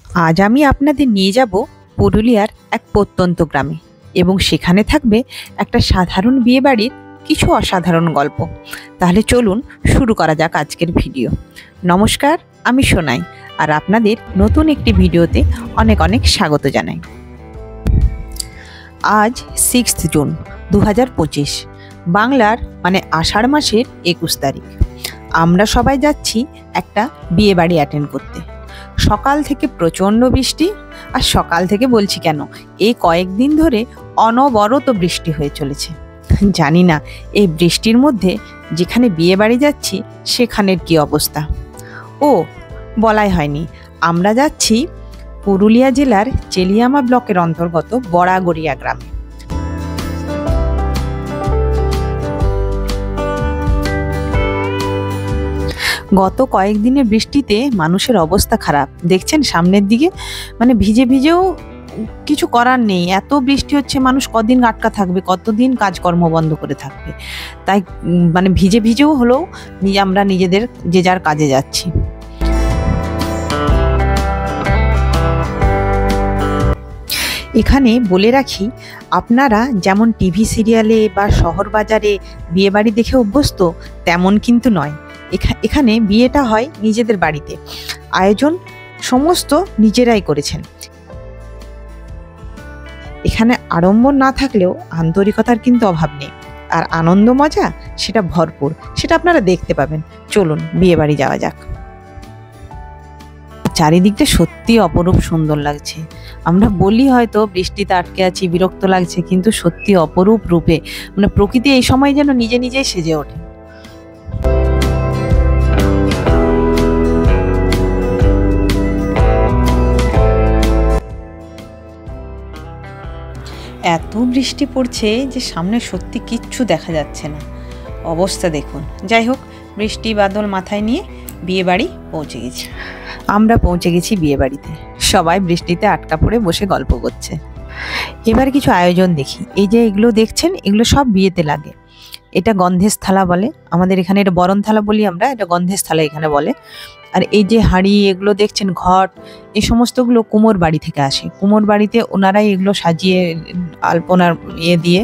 আজ আমি আপনাদের নিয়ে যাব পুরুলিয়ার এক প্রত্যন্ত গ্রামে এবং সেখানে থাকবে একটা সাধারণ বিয়েবাড়ির কিছু অসাধারণ গল্প। তাহলে চলুন শুরু করা যাক আজকের ভিডিও। নমস্কার, আমি সোনাই, আর আপনাদের নতুন একটি ভিডিওতে অনেক অনেক স্বাগত জানাই। আজ 6 জুন 2025, বাংলার মানে আষাঢ় মাসের 21 তারিখ। আমরা সবাই যাচ্ছি একটা বিয়েবাড়ি অ্যাটেন্ড করতে। সকাল থেকে প্রচণ্ড বৃষ্টি, আর সকাল থেকে বলছি কেন, এই কয়েকদিন ধরে অনবরত বৃষ্টি হয়ে চলেছে। জানি না এই বৃষ্টির মধ্যে যেখানে বিয়ে বাড়ি যাচ্ছি সেখানের কি অবস্থা। ও বলাই হয়নি, আমরা যাচ্ছি পুরুলিয়া জেলার চেলিয়ামা ব্লকের অন্তর্গত বড়াগড়িয়া গ্রামে। গত কয়েকদিনের বৃষ্টিতে মানুষের অবস্থা খারাপ, দেখছেন সামনের দিকে, মানে ভিজে ভিজেও কিছু করার নেই। এত বৃষ্টি হচ্ছে, মানুষ কদিন আটকা থাকবে, কতদিন কাজকর্ম বন্ধ করে থাকবে। তাই মানে ভিজে ভিজেও হলেও আমরা নিজেদের যে যার কাজে যাচ্ছি। এখানে বলে রাখি, আপনারা যেমন টিভি সিরিয়ালে বা শহর বাজারে বিয়েবাড়ি দেখে অভ্যস্ত, তেমন কিন্তু নয়। এখানে বিয়েটা হয় নিজেদের বাড়িতে, আয়োজন সমস্ত নিজেরাই করেছেন। এখানে আড়ম্বর না থাকলেও আন্তরিকতার কিন্তু অভাব নেই, আর আনন্দ মজা সেটা ভরপুর, সেটা আপনারা দেখতে পাবেন। চলুন বিয়ে বাড়ি যাওয়া যাক। চারিদিকটা সত্যি অপরূপ সুন্দর লাগছে। আমরা বলি হয়তো বৃষ্টিতে আটকে আছি, বিরক্ত লাগছে, কিন্তু সত্যি অপরূপ রূপে মানে প্রকৃতি এই সময় যেন নিজে নিজেই সেজে ওঠে। এত বৃষ্টি পড়ছে যে সামনে সত্যি কিচ্ছু দেখা যাচ্ছে না, অবস্থা দেখুন। যাই হোক, বৃষ্টি বাদল মাথায় নিয়ে বিয়ে বাড়ি পৌঁছে গেছি। আমরা পৌঁছে গেছি বিয়ে বাড়িতে। সবাই বৃষ্টিতে আটকা পড়ে বসে গল্প করছে। এবার কিছু আয়োজন দেখি। এই যে এগুলো দেখছেন, এগুলো সব বিয়েতে লাগে। এটা গন্ধেশ থালা বলে, আমাদের এখানে এটা বরণ থালা বলি আমরা, এটা গন্ধেশ থালা এখানে বলে। আর এই যে হাঁড়ি এগুলো দেখছেন, ঘট, এই সমস্তগুলো কুমোর বাড়ি থেকে আসে। কুমোর বাড়িতে ওনারাই এগুলো সাজিয়ে আলপনার দিয়ে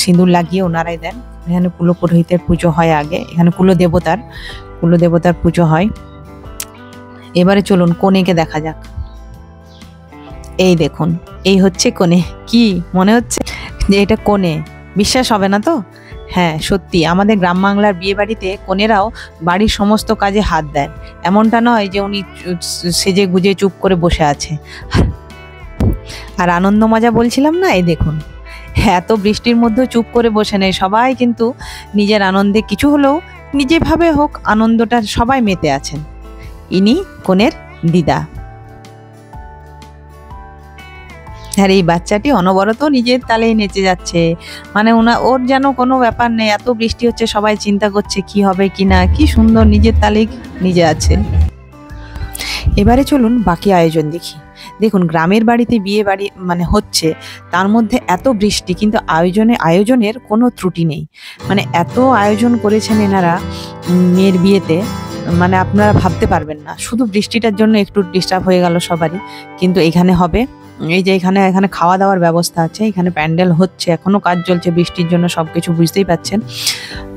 সিঁদুর লাগিয়ে ওনারাই দেন। এখানে কুলপুরোহিতের পুজো হয় আগে, এখানে কুলদেবতার পুজো হয়। এবারে চলুন কনেকে দেখা যাক। এই দেখুন, এই হচ্ছে কনে। কি মনে হচ্ছে যে এটা কনে? বিশ্বাস হবে না তো? হ্যাঁ সত্যি, আমাদের গ্রাম বাংলার বিয়ে বাড়িতে কনেরাও বাড়ির সমস্ত কাজে হাত দেন। এমনটা নয় যে উনি সেজে গুজে চুপ করে বসে আছে। আর আনন্দ মজা বলছিলাম না, এই দেখুন, এত বৃষ্টির মধ্যেও চুপ করে বসে নেই, সবাই কিন্তু নিজের আনন্দে কিছু হলেও নিজেভাবে হোক আনন্দটা সবাই মেতে আছেন। ইনি কনের দিদা। আর এই বাচ্চাটি অনবরত নিজের তালেই নেচে যাচ্ছে, মানে ওর যেন কোনো ব্যাপার নেই। এত বৃষ্টি হচ্ছে, সবাই চিন্তা করছে কি হবে কি না, কি সুন্দর নিজের তালেই নিজে আছে। এবারে চলুন বাকি আয়োজন দেখি। দেখুন, গ্রামের বাড়িতে বিয়ে বাড়ি মানে হচ্ছে, তার মধ্যে এত বৃষ্টি, কিন্তু আয়োজনের কোনো ত্রুটি নেই। মানে এত আয়োজন করেছেন এনারা মেয়ের বিয়েতে, মানে আপনারা ভাবতে পারবেন না। শুধু বৃষ্টিটার জন্য একটু ডিস্টার্ব হয়ে গেল সবারই, কিন্তু এখানে হবে। এই যে এখানে খাওয়া দাওয়ার ব্যবস্থা আছে, এখানে প্যান্ডেল হচ্ছে, এখনো কাজ চলছে বৃষ্টির জন্য, সবকিছু বুঝতেই পাচ্ছেন।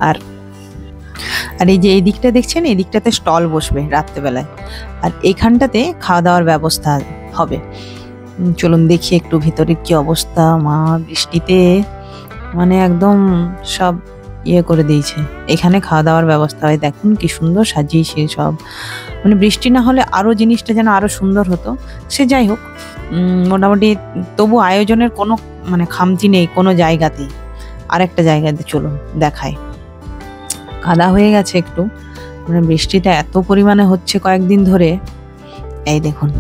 আর এই যে এই দিকটা দেখছেন, এই দিকটাতে স্টল বসবে রাত্রেবেলায়, আর এইখানটাতে খাওয়া দাওয়ার ব্যবস্থা হবে। চলুন দেখি একটু ভিতরে কি অবস্থা। মা বৃষ্টিতে মানে একদম সব করে দিয়েছে। এখানে খাওয়া দাওয়ার ব্যবস্থা হয়, দেখুন কি সুন্দর সাজিয়েছে সব। মানে বৃষ্টি না হলে আরো জিনিসটা যেন আরো সুন্দর হতো। সে যাই হোক, মোটামুটি তবু আয়োজনের কোনো মানে খামতি নেই কোনো জায়গাতেই। আর একটা জায়গাতে চলুন দেখায়। কাদা হয়ে গেছে একটু, মানে বৃষ্টিটা এত পরিমাণে হচ্ছে কয়েকদিন ধরে। এই দেখুন,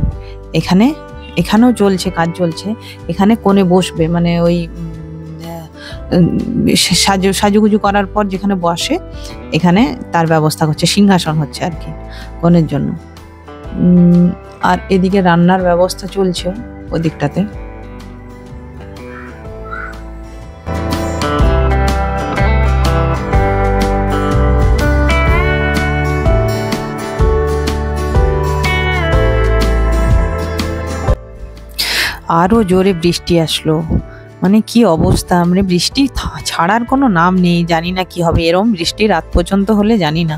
এখানেও চলছে, কাজ চলছে। এখানে কোণে বসবে, মানে ওই সাজুগুজু করার পর যেখানে বসে, এখানে তার ব্যবস্থা করছে, সিংহাসন হচ্ছে আর কি কনের জন্য। আর এদিকে রান্নার ব্যবস্থা চলছে ওদিকটাতে। আরও জোরে বৃষ্টি আসলো, মানে কি অবস্থা, মানে বৃষ্টি ছাড়ার কোনো নাম নেই। জানি না কি হবে, এরম বৃষ্টি রাত পর্যন্ত হলে জানি না।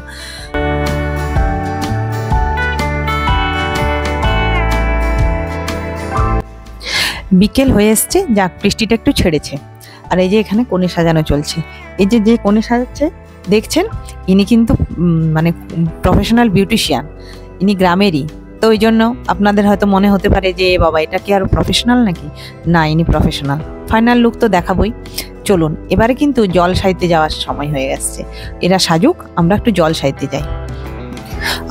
বিকেল হয়ে এসছে, যাক বৃষ্টিটা একটু ছেড়েছে। আর এই যে এখানে কনে সাজানো চলছে। এই যে যে কনে সাজাচ্ছে দেখছেন, ইনি কিন্তু মানে প্রফেশনাল বিউটিশিয়ান, ইনি গ্রামেরই। তো ওই জন্য আপনাদের হয়তো মনে হতে পারে যে বাবা এটা কি আরো প্রফেশনাল নাকি। না, ইনি প্রফেশনাল। ফাইনাল লুক তো দেখাবই। চলুন, এবারে কিন্তু জল সাইতে যাওয়ার সময় হয়ে গেছে। এরা সাজুক, আমরা একটু জল সাইতে যাই।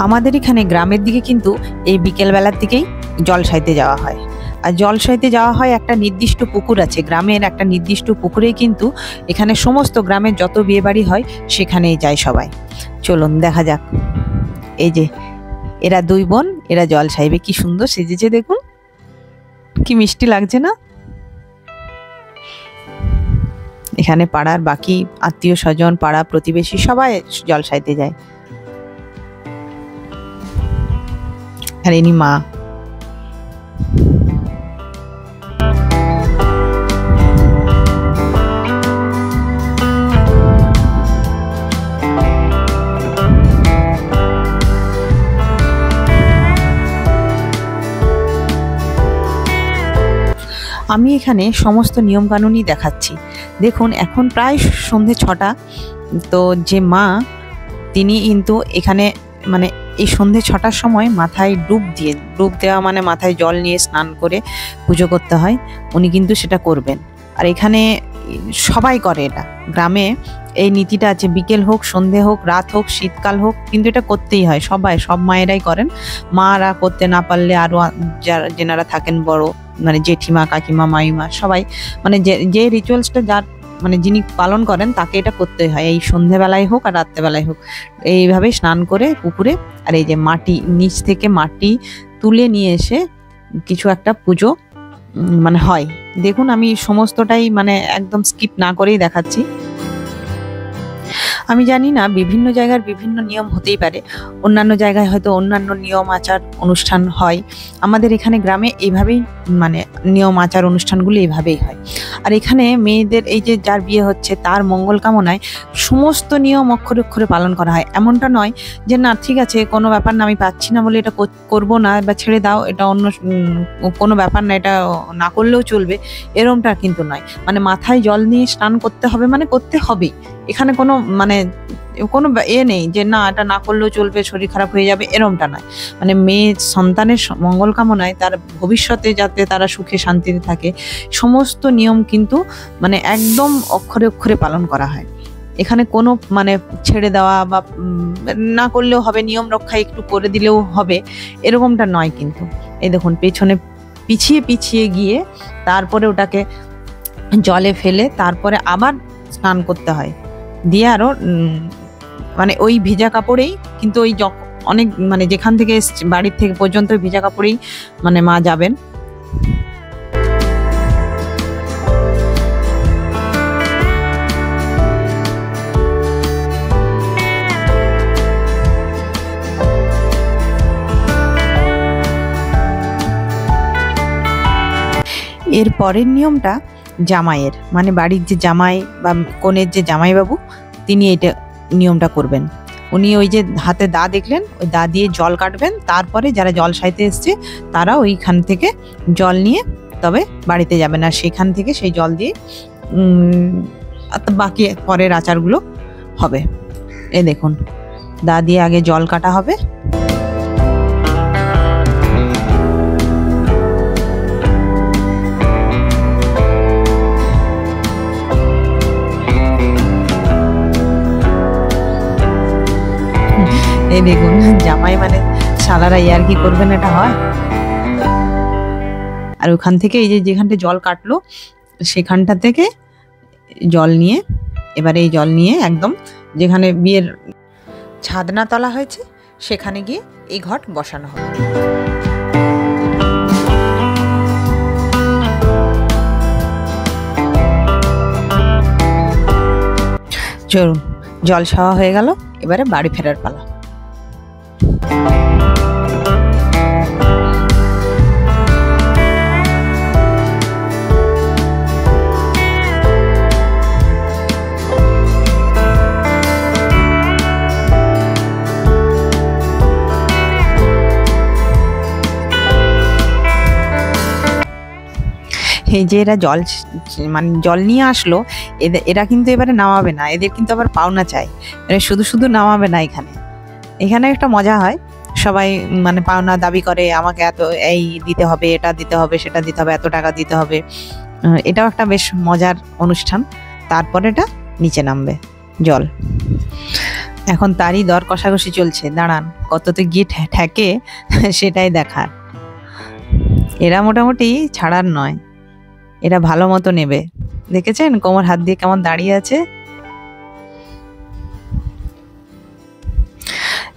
আমাদের এখানে গ্রামের দিকে কিন্তু এই বিকেলবেলার দিকেই জল সাইতে যাওয়া হয়। আর জল সাইতে যাওয়া হয় একটা নির্দিষ্ট পুকুর আছে, গ্রামের একটা নির্দিষ্ট পুকুরেই কিন্তু এখানে সমস্ত গ্রামের যত বিয়ে বাড়ি হয় সেখানেই যায় সবাই। চলুন দেখা যাক। এই যে এরা দুই বোন, এরা জল সাইবে, কি সুন্দর সেজেছে দেখুন, কি মিষ্টি লাগছে না। এখানে পাড়ার বাকি আত্মীয় স্বজন, পাড়া প্রতিবেশী সবাই জল সাইতে যায়। আর ইনি মা। আমি এখানে সমস্ত নিয়মকানুনই দেখাচ্ছি। দেখুন এখন প্রায় সন্ধে 6টা। তো যে মা, তিনি কিন্তু এখানে মানে এই সন্ধে 6টার সময় মাথায় ডুব দেওয়া মানে মাথায় জল নিয়ে স্নান করে পুজো করতে হয়, উনি কিন্তু সেটা করবেন। আর এখানে সবাই করে এটা, গ্রামে এই নীতিটা আছে। বিকেল হোক, সন্ধে হোক, রাত হোক, শীতকাল হোক, কিন্তু এটা করতেই হয়। সব মায়েরাই করেন। মারা করতে না পারলে আরও যারা যেনারা থাকেন বড়, মানে জেঠিমা, কাকিমা, মামিমা, সবাই মানে যে রিচুয়ালসটা যার মানে যিনি পালন করেন তাকে এটা করতেই হয়। এই সন্ধেবেলায় হোক আর রাত্রেবেলায় হোক, এইভাবে স্নান করে পুকুরে। আর এই যে মাটি, নিচ থেকে মাটি তুলে নিয়ে এসে কিছু একটা পুজো মানে হয়। দেখুন আমি সমস্তটাই মানে একদম স্কিপ না করেই দেখাচ্ছি। আমি জানি না, বিভিন্ন জায়গার বিভিন্ন নিয়ম হতেই পারে, অন্যান্য জায়গায় হয়তো অন্যান্য নিয়ম আচার অনুষ্ঠান হয়। আমাদের এখানে গ্রামে এইভাবেই মানে নিয়ম আচার অনুষ্ঠানগুলি এইভাবেই হয়। আর এখানে মেয়েদের এই যে যার বিয়ে হচ্ছে তার মঙ্গল কামনায় সমস্ত নিয়ম অক্ষরে অক্ষরে পালন করা হয়। এমনটা নয় যে না ঠিক আছে কোনো ব্যাপার না, আমি পাচ্ছি না বলে এটা করবো না বা ছেড়ে দাও, এটা অন্য কোনো ব্যাপার না, এটা না করলেও চলবে, এরমটা কিন্তু নয়। মানে মাথায় জল নিয়ে স্নান করতে হবে, মানে করতে হবেই। এখানে কোনো মানে কোনো নেই যে না এটা না করলেও চলবে, শরীর খারাপ হয়ে যাবে, এরমটা নয়। মানে মেয়ে সন্তানের মঙ্গল কামনায়, তার ভবিষ্যতে যাতে তারা সুখে শান্তিতে থাকে, সমস্ত নিয়ম কিন্তু মানে একদম অক্ষরে অক্ষরে পালন করা হয়। এখানে কোনো মানে ছেড়ে দেওয়া বা না করলেও হবে, নিয়ম রক্ষা একটু করে দিলেও হবে, এরকমটা নয় কিন্তু। এই দেখুন পেছনে পিছিয়ে পিছিয়ে গিয়ে তারপরে ওটাকে জলে ফেলে তারপরে আবার স্নান করতে হয়, দিয়ে আরো মানে ওই ভিজা কাপড়েই কিন্তু ওই অনেক মানে যেখান থেকে বাড়ির থেকে পর্যন্ত ভিজা কাপড়েই মানে মা যাবেন। এর পরের নিয়মটা জামাইয়ের, মানে বাড়ির যে জামাই বা কনের যে জামাইবাবু, তিনি এটা নিয়মটা করবেন। উনি ওই যে হাতে দা দেখলেন, ওই দা দিয়ে জল কাটবেন, তারপরে যারা জল সাইতে এসছে তারা ওইখান থেকে জল নিয়ে তবে বাড়িতে যাবেন। আর সেখান থেকে সেই জল দিয়ে বাকি পরের আচারগুলো হবে। এই দেখুন দা দিয়ে আগে জল কাটা হবে, এই দেখুন জামাই মানে শালারা ইয়ার্কি করবেন, এটা হয়। আর ওখান থেকে এই যে যেখানটা জল কাটলো সেখানটা থেকে জল নিয়ে, এবারে এই জল নিয়ে একদম যেখানে বিয়ের ছাদনা তলা হয়েছে সেখানে গিয়ে এই ঘট বসানো হবে। চলুন জল খাওয়া হয়ে গেল, এবারে বাড়ি ফেরার পালা। এই যে এরা মানে জল নিয়ে আসলো, এরা কিন্তু এবারে নামাবে না, এদের কিন্তু আবার পাওনা চাই। মানে শুধু শুধু নামাবে না এখানে। এখানে একটা মজা হয়, সবাই মানে পাওনা দাবি করে, আমাকে এত এই দিতে হবে, এটা দিতে হবে, সেটা দিতে হবে, এত টাকা দিতে হবে। এটাও একটা বেশ মজার অনুষ্ঠান। তারপর এটা নিচে নামবে জল। এখন তারই দর কষাকষি চলছে, দাঁড়ান কততে গিয়ে ঠেকে সেটাই দেখার। এরা মোটামুটি ছাড়ার নয়, এরা ভালো মতো নেবে। দেখেছেন কোমর হাত দিয়ে কেমন দাঁড়িয়ে আছে।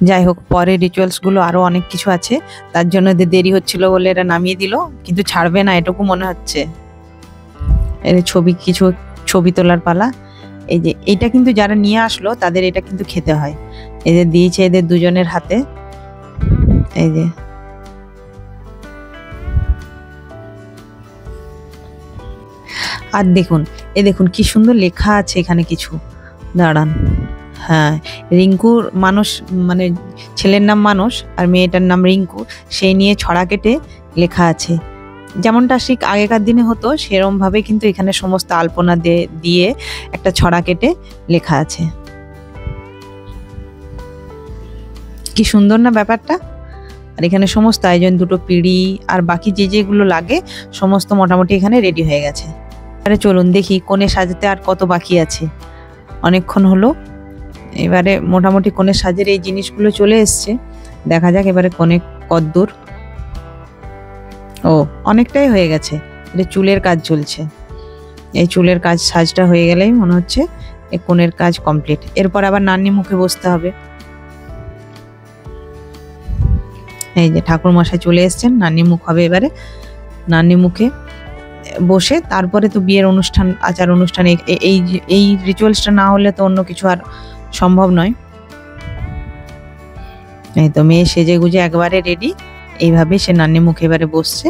যাই হোক, পরে রিচুয়ালসগুলো আরো অনেক কিছু আছে, তার জন্য দেরি হচ্ছিল বলে এরা নামিয়ে দিল, কিন্তু ছাড়বে না এটুকু মনে হচ্ছে। এর কিছু ছবি তোলার পালা। এই যে এটা কিন্তু যারা নিয়ে আসলো তাদের এটা কিন্তু খেতে হয়। এদের দিয়েছে এদের দুজনের হাতে। এই যে আর দেখুন, দেখুন কি সুন্দর লেখা আছে এখানে কিছু, দাঁড়ান। হ্যাঁ, রিঙ্কুর মানুষ, মানে ছেলের নাম মানুষ আর মেয়েটার নাম রিঙ্কু, সেই নিয়ে ছড়া কেটে লেখা আছে। যেমনটা ঠিক আগেকার দিনে হতো সেরকম ভাবে কিন্তু এখানে সমস্ত আলপনা দিয়ে একটা ছড়া কেটে লেখা আছে। কি সুন্দর না ব্যাপারটা। আর এখানে সমস্ত আয়োজন, দুটো পিঁড়ি আর বাকি যেগুলো লাগে সমস্ত মোটামুটি এখানে রেডি হয়ে গেছে। আরে চলুন দেখি কোণে সাজাতে আর কত বাকি আছে। অনেকক্ষণ হলো, এবারে মোটামুটি কোণে সাজের এই জিনিসগুলো চলে এসছে। দেখা যাক এবারে কোণে কতদূর। ও, অনেকটাই হয়ে গেছে। এটা চুলের কাজ চলছে। এই চুলের কাজ সাজটা হয়ে গেলেই মনে হচ্ছে এই কোণের কাজ কমপ্লিট। এরপর আবার নান্নি মুখে বসতে হবে। এই যে ঠাকুর মশাই চলে এসছেন, নান্নি মুখ হবে এবারে। নান্নি মুখে বসে তারপরে তো বিয়ের অনুষ্ঠান, আচার অনুষ্ঠান, এই রিচুয়ালসটা না হলে তো অন্য কিছু আর সম্ভব নয়। এই তো মেয়ে সেজে গুজে একবারে রেডি, এইভাবে সে নান্নি মুখে এবারে বসছে।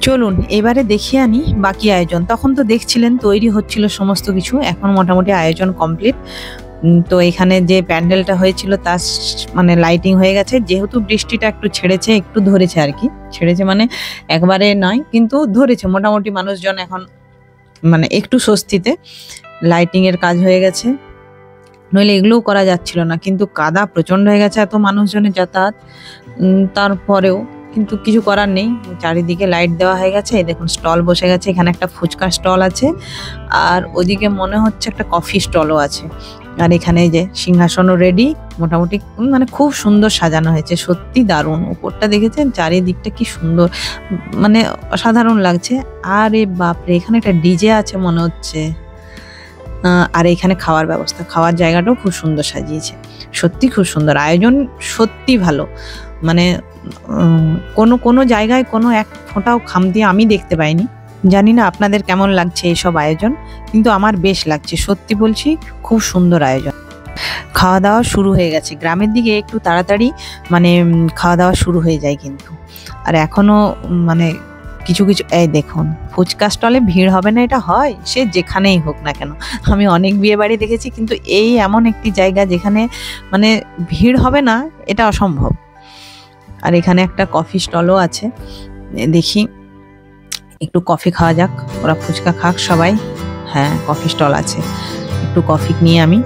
চলুন এবারে দেখিয়ে আনি বাকি আয়োজন। তখন তো দেখছিলেন তৈরি হচ্ছিল সমস্ত কিছু, এখন মোটামুটি আয়োজন কমপ্লিট। তো এখানে যে প্যান্ডেলটা হয়েছিল তার মানে লাইটিং হয়ে গেছে। যেহেতু বৃষ্টিটা একটু ছেড়েছে, একটু ধরেছে আর কি, ছেড়েছে মানে একবারে নয় কিন্তু ধরেছে, মোটামুটি মানুষজন এখন মানে একটু স্বস্তিতে। লাইটিং এর কাজ হয়ে গেছে, নইলে এগুলোও করা যাচ্ছিল না, কিন্তু কাদা প্রচন্ড হয়ে গেছে, এত মানুষজনের যাতায়াত। তারপরেও কিন্তু কিছু করার নেই, চারিদিকে লাইট দেওয়া হয়ে গেছে। এই দেখুন স্টল বসে গেছে, এখানে একটা ফুচকা স্টল আছে আর ওদিকে মনে হচ্ছে একটা কফি স্টলও আছে। আর এখানে যে সিংহাসনও রেডি, মোটামুটি মানে খুব সুন্দর সাজানো হয়েছে, সত্যি দারুণ। উপরটা দেখেছেন, চারিদিকটা কি সুন্দর, মানে অসাধারণ লাগছে। আরে বাপরে, এখানে একটা ডিজে আছে মনে হচ্ছে। আর এখানে খাওয়ার ব্যবস্থা, খাওয়ার জায়গাটাও খুব সুন্দর সাজিয়েছে, সত্যি খুব সুন্দর আয়োজন, সত্যি ভালো। মানে কোনো জায়গায় কোনো এক ফোঁটাও খামতি আমি দেখতে পাইনি। জানি না আপনাদের কেমন লাগছে এইসব আয়োজন, কিন্তু আমার বেশ লাগছে, সত্যি বলছি, খুব সুন্দর আয়োজন। খাওয়া দাওয়া শুরু হয়ে গেছে। গ্রামের দিকে একটু তাড়াতাড়ি মানে খাওয়া দাওয়া শুরু হয়ে যায় কিন্তু, আর এখনো মানে কিছু এই দেখুন ফুচকা স্টলে ভিড় হবে না, এটা হয় সে যেখানেই হোক না কেন। আমি অনেক বিয়ে বাড়ি দেখেছি, কিন্তু এই এমন একটি জায়গা যেখানে মানে ভিড় হবে না, এটা অসম্ভব। আর এখানে একটা কফি স্টলও আছে, দেখি একটু কফি খাওয়া যাক। ওরা ফুচকা খাক সবাই। হ্যাঁ, কফি স্টল আছে, একটু কফি নিয়ে আমি।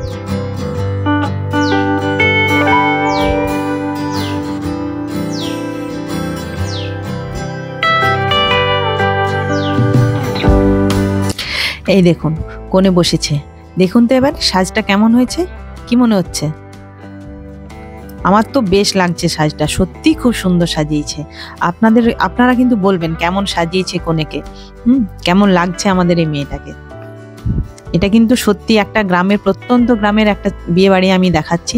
এই দেখুন কোণে বসেছে, দেখুন তো এবার সাজটা কেমন হয়েছে, কি মনে হচ্ছে? আমার তো বেশ লাগছে সাজটা, সত্যি খুব সুন্দর সাজিয়েছে। আপনারা কিন্তু বলবেন কেমন সাজিয়েছে কনেকে, কেমন লাগছে আমাদের এই মেয়েটাকে। এটা কিন্তু সত্যি একটা গ্রামের, প্রত্যন্ত গ্রামের একটা বিয়ে বাড়ি আমি দেখাচ্ছি,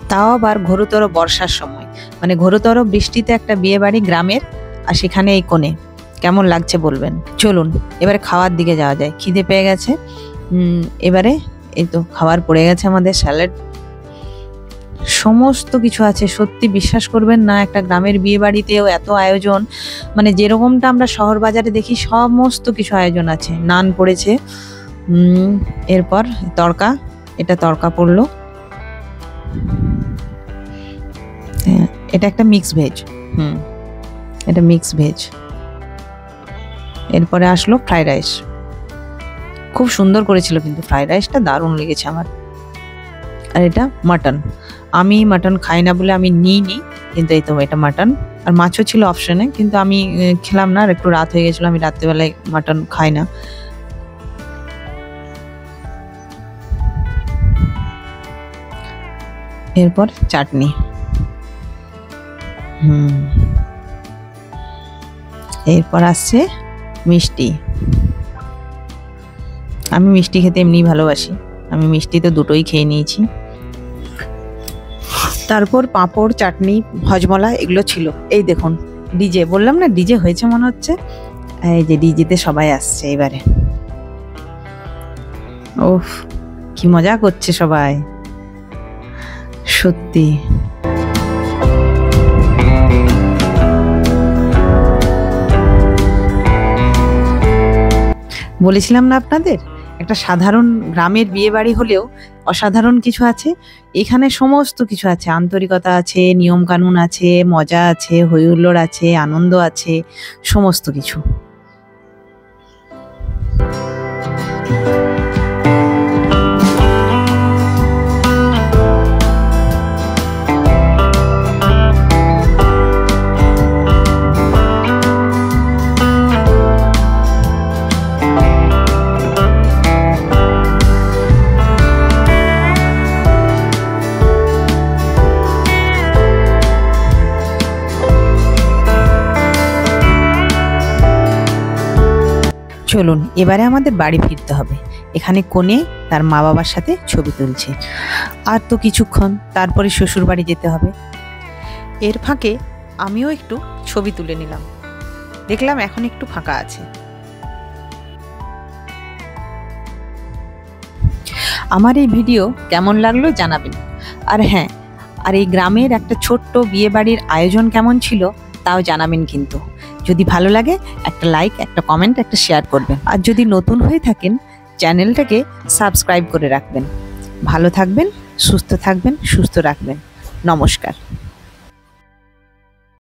তাও আবার ঘোরতর বর্ষার সময়, মানে ঘোরতর বৃষ্টিতে একটা বিয়ে বাড়ি গ্রামের, আর সেখানে এই কোণে কেমন লাগছে বলবেন। চলুন এবারে খাওয়ার দিকে যাওয়া যায়, খিদে পেয়ে গেছে। এবারে এই তো খাবার পড়ে গেছে আমাদের, স্যালাড। সমস্ত কিছু আছে। সত্যি বিশ্বাস করবেন না, একটা গ্রামের বিয়ে বাড়িতেও এত আয়োজন, মানে যেরকমটা আমরা শহর বাজারে দেখি সমস্ত কিছু আয়োজন আছে। নান পড়েছে, এরপর তড়কা, এটা তড়কা পড়লো, এটা একটা মিক্স ভেজ, এটা মিক্স ভেজ। এরপরে আসলো ফ্রাইড রাইস, খুব সুন্দর করেছিল কিন্তু ফ্রাইড রাইসটা দারুণ লেগেছে আমার। আর এটা মাটন, আমি মাটন খাই না বলে আমি নিইনি, কিন্তু এই তো এটা মাটন। আর মাছও ছিল অপশনে, কিন্তু আমি খেলাম না, আর একটু রাত হয়ে গেছিলো, আমি রাত্রেবেলায় মাটন খাই না। এরপর চাটনি, এরপর আসছে মিষ্টি। আমি মিষ্টি খেতে এমনি ভালোবাসি, আমি মিষ্টি তো দুটোই খেয়ে নিয়েছি। তারপর পাঁপড়, চাটনি, হজমলা এগুলো ছিল। এই দেখুন ডিজে, বললাম না ডিজে হয়েছে মনে হচ্ছে, এই যে ডিজেতে সবাই আসছে এবারে। ওহ কি মজা করছে সবাই, সত্যি। বলেছিলাম না আপনাদের, একটা সাধারণ গ্রামের বিয়ে বাড়ি হলেও অসাধারণ কিছু আছে। এখানে সমস্ত কিছু আছে, আন্তরিকতা আছে, নিয়ম কানুন আছে, মজা আছে, হই হুল্লোড় আছে, আনন্দ আছে, সমস্ত কিছু। চলুন এবারে আমাদের বাড়ি ফিরতে হবে। এখানে কনে তার মা বাবার সাথে ছবি তুলছে, আর তো কিছুক্ষণ তারপরে শ্বশুর বাড়ি যেতে হবে। এর ফাঁকে আমিও একটু ছবি তুলে নিলাম, দেখলাম এখন একটু ফাঁকা আছে। আমার এই ভিডিও কেমন লাগলো জানাবেন। আর হ্যাঁ, আর এই গ্রামের একটা ছোট্ট বিয়ে বাড়ির আয়োজন কেমন ছিল তাও জানাবেন কিন্তু। যদি ভালো লাগে একটা লাইক, একটা কমেন্ট, একটা শেয়ার করবেন। আর যদি নতুন হয়ে থাকেন চ্যানেলটাকে সাবস্ক্রাইব করে রাখবেন। ভালো থাকবেন, সুস্থ থাকবেন, সুস্থ রাখবেন। নমস্কার।